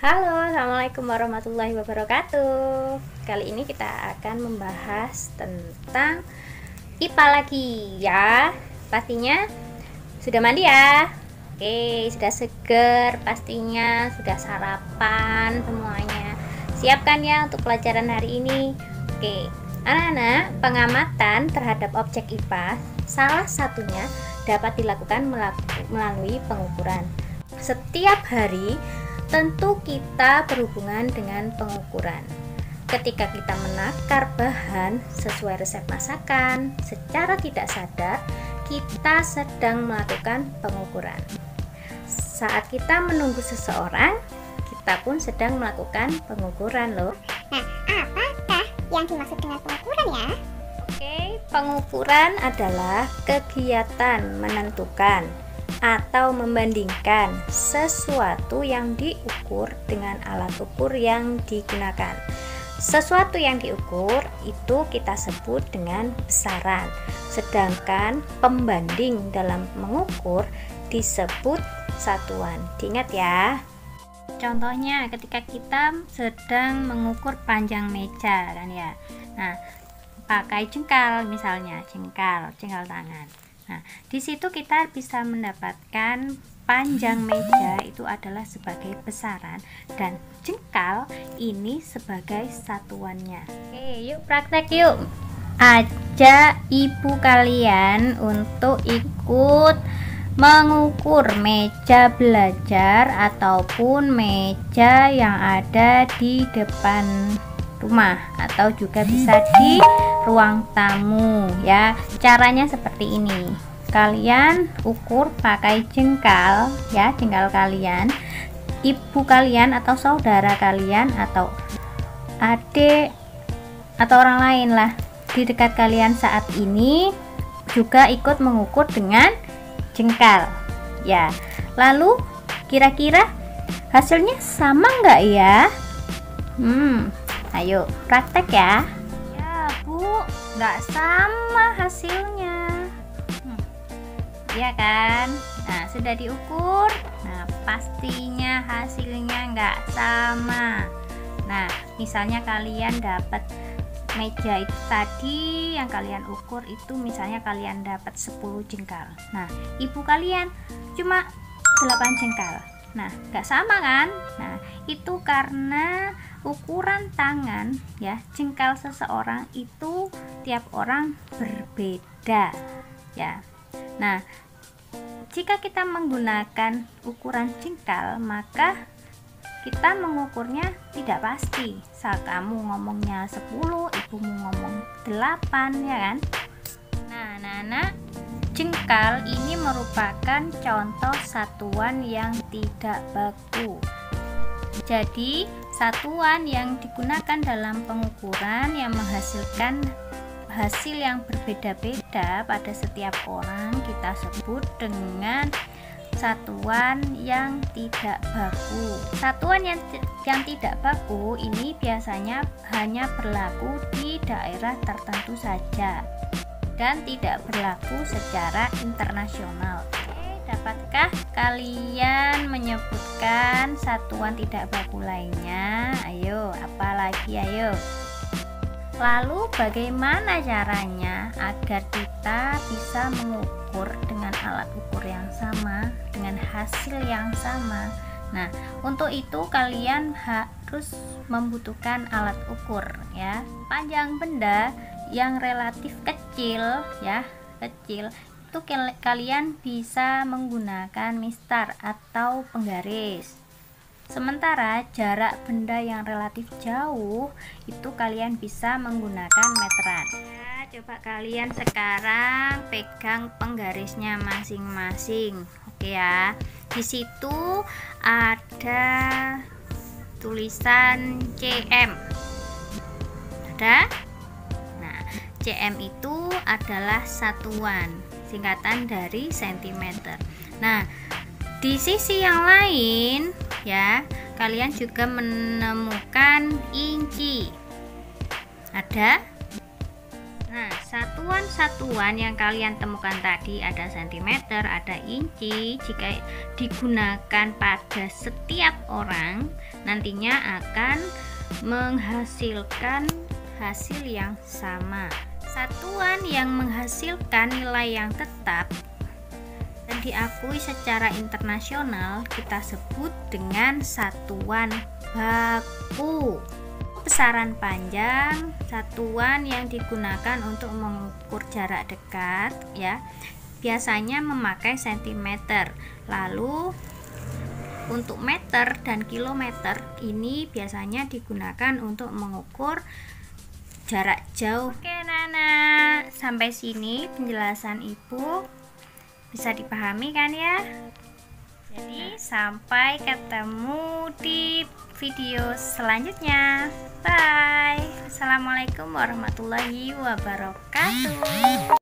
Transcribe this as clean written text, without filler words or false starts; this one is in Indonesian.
Halo, assalamualaikum warahmatullahi wabarakatuh. Kali ini kita akan membahas tentang IPA lagi ya. Pastinya sudah mandi ya. Oke, sudah seger pastinya, sudah sarapan semuanya. Siapkan ya untuk pelajaran hari ini. Oke, anak-anak, pengamatan terhadap objek IPA salah satunya dapat dilakukan melalui pengukuran. Setiap hari tentu kita berhubungan dengan pengukuran. Ketika kita menakar bahan sesuai resep masakan, secara tidak sadar kita sedang melakukan pengukuran. Saat kita menunggu seseorang, kita pun sedang melakukan pengukuran loh. Nah, apakah yang dimaksud dengan pengukuran ya? Oke, pengukuran adalah kegiatan menentukan atau membandingkan sesuatu yang diukur dengan alat ukur yang digunakan. Sesuatu yang diukur itu kita sebut dengan besaran, sedangkan pembanding dalam mengukur disebut satuan. Diingat ya. Contohnya ketika kita sedang mengukur panjang meja kan ya. Nah, pakai jengkal misalnya, jengkal tangan. Nah, di situ kita bisa mendapatkan panjang meja itu adalah sebagai besaran dan jengkal ini sebagai satuannya. Oke, yuk praktek yuk. Ajak ibu kalian untuk ikut mengukur meja belajar ataupun meja yang ada di depan rumah atau juga bisa di ruang tamu ya. Caranya seperti ini, kalian ukur pakai jengkal ya, jengkal kalian, ibu kalian atau saudara kalian atau adik atau orang lain lah di dekat kalian saat ini juga ikut mengukur dengan jengkal ya. Lalu kira-kira hasilnya sama nggak ya? Ayo praktek ya. Ya Bu, nggak sama hasilnya. Iya kan? Nah, sudah diukur. Nah, pastinya hasilnya nggak sama. Nah, misalnya kalian dapat meja itu tadi yang kalian ukur itu misalnya kalian dapat 10 jengkal. Nah, ibu kalian cuma 8 jengkal. Nah, nggak sama kan? Nah, itu karena ukuran tangan ya, jengkal seseorang itu tiap orang berbeda ya. Nah, jika kita menggunakan ukuran jengkal, maka kita mengukurnya tidak pasti. Saat kamu ngomongnya 10, ibumu ngomong 8 ya kan. Nah, anak-anak, jengkal ini merupakan contoh satuan yang tidak baku. Jadi, satuan yang digunakan dalam pengukuran yang menghasilkan hasil yang berbeda-beda pada setiap orang kita sebut dengan satuan yang tidak baku. Satuan yang tidak baku ini biasanya hanya berlaku di daerah tertentu saja dan tidak berlaku secara internasional. Dapatkah kalian menyebutkan satuan tidak baku lainnya? Ayo, apalagi ayo. Lalu bagaimana caranya agar kita bisa mengukur dengan alat ukur yang sama, dengan hasil yang sama? Nah, untuk itu kalian harus membutuhkan alat ukur ya. Panjang benda yang relatif kecil ya, kecil itu kalian bisa menggunakan mistar atau penggaris. Sementara jarak benda yang relatif jauh itu kalian bisa menggunakan meteran. Ya, coba kalian sekarang pegang penggarisnya masing-masing. Oke ya. Di situ ada tulisan cm. Ada? Nah, cm itu adalah satuan singkatan dari sentimeter. Nah, di sisi yang lain ya, kalian juga menemukan inci. Ada? Nah, satuan-satuan yang kalian temukan tadi ada sentimeter, ada inci. Jika digunakan pada setiap orang, nantinya akan menghasilkan hasil yang sama. Satuan yang menghasilkan nilai yang tetap dan diakui secara internasional kita sebut dengan satuan baku. Besaran panjang, satuan yang digunakan untuk mengukur jarak dekat ya, biasanya memakai cm. Lalu untuk meter dan kilometer ini biasanya digunakan untuk mengukur jarak jauh. Oke Nana, sampai sini penjelasan Ibu bisa dipahami kan ya? Jadi sampai ketemu di video selanjutnya. Bye. Assalamualaikum warahmatullahi wabarakatuh.